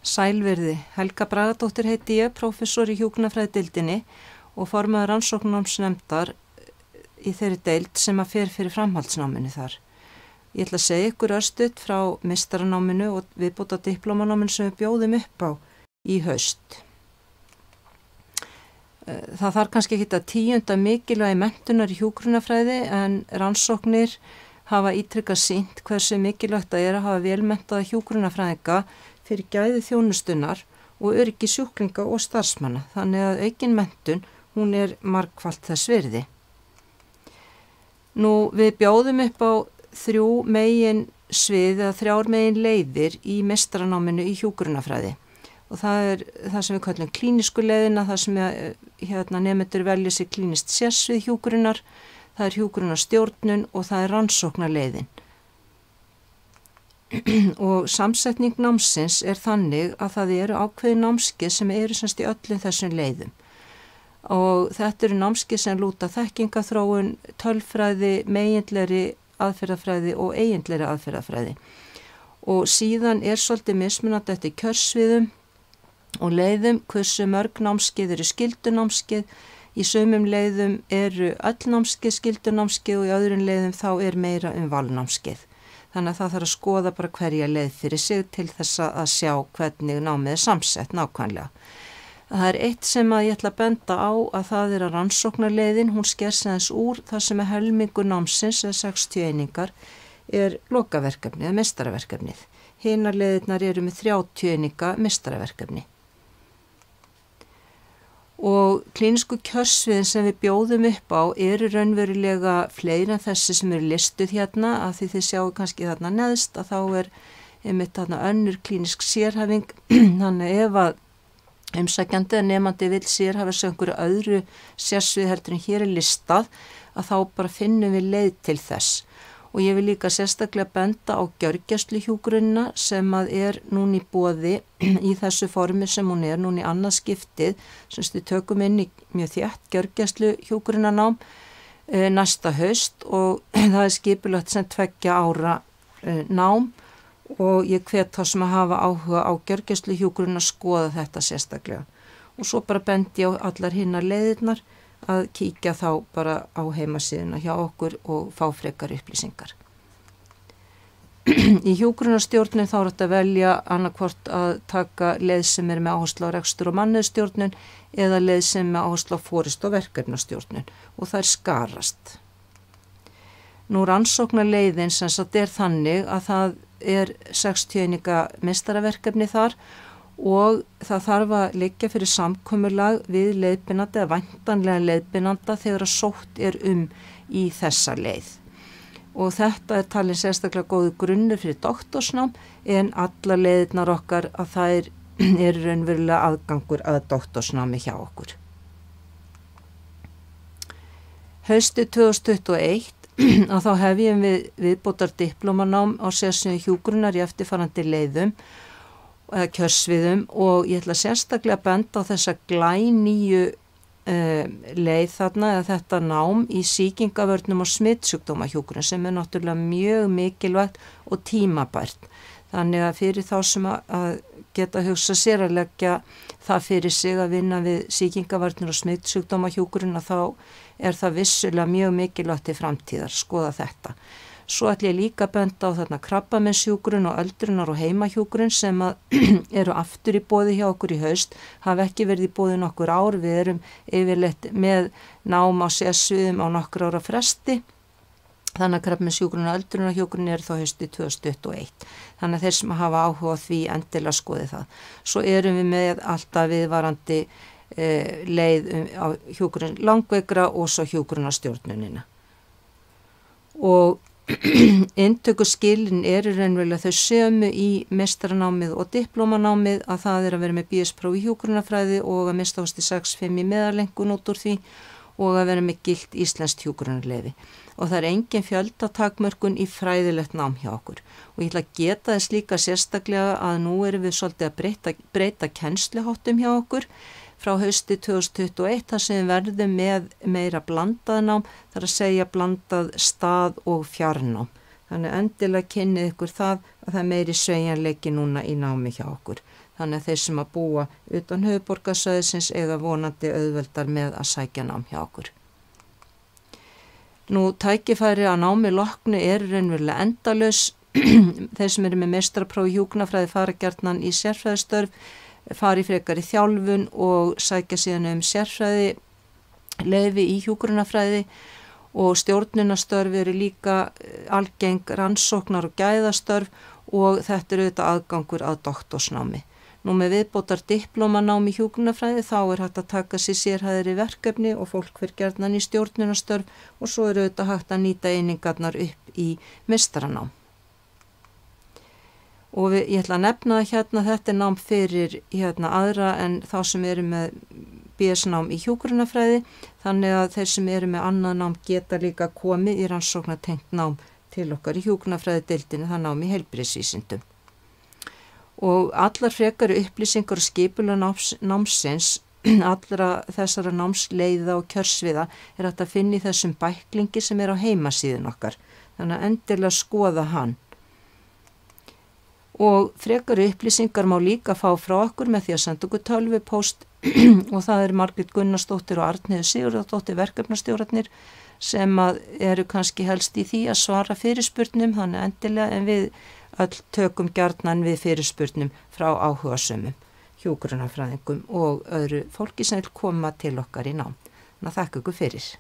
Sælverði, Helga Bragadóttir heiti ég, prófessor í hjúkrunarfræðideildinni og formaður rannsóknarnámsnefndar í þeirri deild sem að fer fyrir framhaldsnáminu þar. Ég ætla að segja ykkur örstutt frá meistaranáminu og viðbóta diplómanáminu sem við bjóðum upp á í haust. Það þarf kannski ekki að tíunda mikilvægi menntunar í hjúkrunarfræði en rannsóknir hafa ítrykkað sýnt hversu mikilvægt það er að hafa velmenntaða hjúkrunarfræðinga fyrir gæði þjónustunnar og öryggi sjúklinga og starfsmanna, þannig að aukin menntun, hún er margfalt þess virði. Nú, við bjóðum upp á 3 megin svið eða 3 megin leiðir í meistaranáminu í hjúkrunarfræði og það er það sem við kallum klínísku leiðina, það sem nemendur velja sér klínist sérsvið hjúkrunar, það er hjúkrunarstjórnun og það er rannsóknarleiðin. Og samsetning námsins er þannig að það eru ákveðin námskeið sem eru semst í öllum þessum leiðum. Og þetta eru námskeið sem lúta þekkingaþróun, tölfræði, meginlegri aðferðafræði og eiginlegri aðferðafræði. Og síðan er svolítið mismunandi eftir kjörsviðum og leiðum hversu mörg námskeið eru skyldunámskeið. Í sumum leiðum eru öll námskeið skyldunámskeið og í öðrum leiðum þá er meira valnámskeið. Þannig að það þarf að skoða bara hverja leið fyrir sig til þess að sjá hvernig námið er samsett nákvæmlega. Það er eitt sem að ég ætla að benda á að það er að rannsóknarleiðin, hún sker sig aðeins úr þar sem er helmingur námsins eða 60 einingar er lokaverkefnið eða meistaraverkefnið. Hinar leiðirnar eru með 30 eininga meistaraverkefni. Og klínísku kjörsviðin sem við bjóðum upp á eru raunverulega fleiri en þessi sem eru listuð hérna að því þið sjáu kannski þarna neðst að þá er einmitt þarna önnur klínísk sérhæfing þannig ef að umsækjandi eða nemandi vill sérhæfa sig einhverju öðru sérsvið heldur en hér er listað að þá bara finnum við leið til þess. Og ég vil líka sérstaklega benda á gjörgæsluhjúkrunina sem að er núna í boði í þessu formi sem hún er núna í annað skiptið. Semst við tökum inn í mjög þétt gjörgæsluhjúkrunanám næsta haust og það er skipulagt sem 2 ára nám og ég hvet þá sem að hafa áhuga á gjörgæsluhjúkrunina að skoða þetta sérstaklega. Og svo bara bendi ég á allar hinnar leiðirnar að kíkja þá bara á heimasíðuna hjá okkur og fá frekar upplýsingar. Í hjúkrunarstjórnun þá er þetta að velja annarkvort að taka leið sem er með áherslu á rekstur og mannauðsstjórnun eða leið sem er með áherslu á forystu og verkefnastjórnun og það er skarast. Nú rannsóknarleiðin sem sagt er þannig að það er 60 eininga meistaraverkefni þar og það þarf að liggja fyrir samkomulag við leiðbeinanda eða væntanlega leiðbeinanda þegar að sótt er í þessa leið. Og þetta er talin sérstaklega góðu grunnur fyrir doktorsnám en allar leiðirnar okkar að það er raunverulega aðgangur að doktorsnámi hjá okkur. Haustið 2021 að þá hefjum við viðbótar diplómanám á sérsviði hjúkrunar í eftirfarandi leiðum eða kjörsviðum og ég ætla sérstaklega að benda á þessa glænýju leið þarna eða þetta nám í sýkingavörnum og smitsjúkdómahjúkrun sem er náttúrulega mjög mikilvægt og tímabært. Þannig að fyrir þá sem að geta hugsa sér að leggja það fyrir sig að vinna við sýkingavörnum og smitsjúkdómahjúkrun að þá er það vissulega mjög mikilvægt til framtíðar, skoða þetta. Svo ætla ég líka að benda á þarna krabbameinshjúkrun og öldrunar og heimahjúkrun sem að eru aftur í boði hjá okkur í haust, hafa ekki verið í boði nokkur ár, við erum yfirleitt með nám á sérsviðum á nokkur ára fresti, þannig að krabbameinshjúkrun og öldrunarhjúkrun eru þá haustið 2021, þannig að þeir sem hafa áhuga á því endilega skoði það. Svo erum við með alltaf viðvarandi leið á hjúkrun langveikra og svo hjúkrunarstjórnunina. Og inntökuskilin eru raunverulega þau sömu í meistaranámið og diplómanámið að það er að vera með BS-próf í hjúkrunarfræði og að mista ást í 6-5 í meðalengun út úr því og að vera með gilt íslenskt hjúkrunarleyfi. Og það er engin fjöldatakmörkun í fræðilegt nám hjá okkur. Og ég ætla að geta þess líka sérstaklega að nú erum við svolítið að breyta kennsluháttum hjá okkur. Frá hausti 2021 þar sem við verðum með meira blandað nám, þar að segja blandað stað og fjarnám. Þannig endilega kynnið ykkur það að það er meiri sveigjanleiki núna í námi hjá okkur. Þannig að þeir sem að búa utan höfuðborgarsvæðisins eiga vonandi auðveldar með að sækja nám hjá okkur. Nú, tækifæri að námi loknu eru raunverulega endalaus. Þeir sem eru með meistarapróf í hjúkrunarfræði fara gjarnan í sérfræðistörf, fara í frekari þjálfun og sækja síðan sérfræði leyfi í hjúkrunarfræði og stjórnunarstörf eru líka algeng rannsóknar og gæðastörf og þetta auðvitað aðgangur að doktorsnámi. Nú með viðbótar diplómanám í hjúkrunarfræði þá hægt að taka sér sérhæðri verkefni og fólk fyrir gjarnan í stjórnunarstörf og svo auðvitað hægt að nýta einingarnar upp í meistaranám. Og ég ætla að nefna það þetta nám fyrir aðra en þá sem eru með BS-nám í hjúkrunarfræði, þannig að þeir sem eru með annað nám geta líka komið í rannsóknartengt nám til okkar í hjúkrunarfræðideildinni, það nám í heilbrigðisvísindum. Og allar frekari upplýsingar og skipulag námsins, allra þessara námsleiða og kjörsviða hægt að finna í þessum bæklingi sem á heimasíðun okkar, þannig að endilega skoða hann. Og frekari upplýsingar má líka fá frá okkur með því að senda okkur tölvupóst og það Margrét Gunnarsdóttir og Arnheiður Sigurðardóttir verkefnastjórarnir sem eru kannski helst í því að svara fyrirspurnum, þannig endilega en við öll tökum gjarnan við fyrirspurnum frá áhugasömmum, hjúkrunarfræðingum og öðru fólki sem vil koma til okkar í nám. Þannig að þakka ykkur fyrir.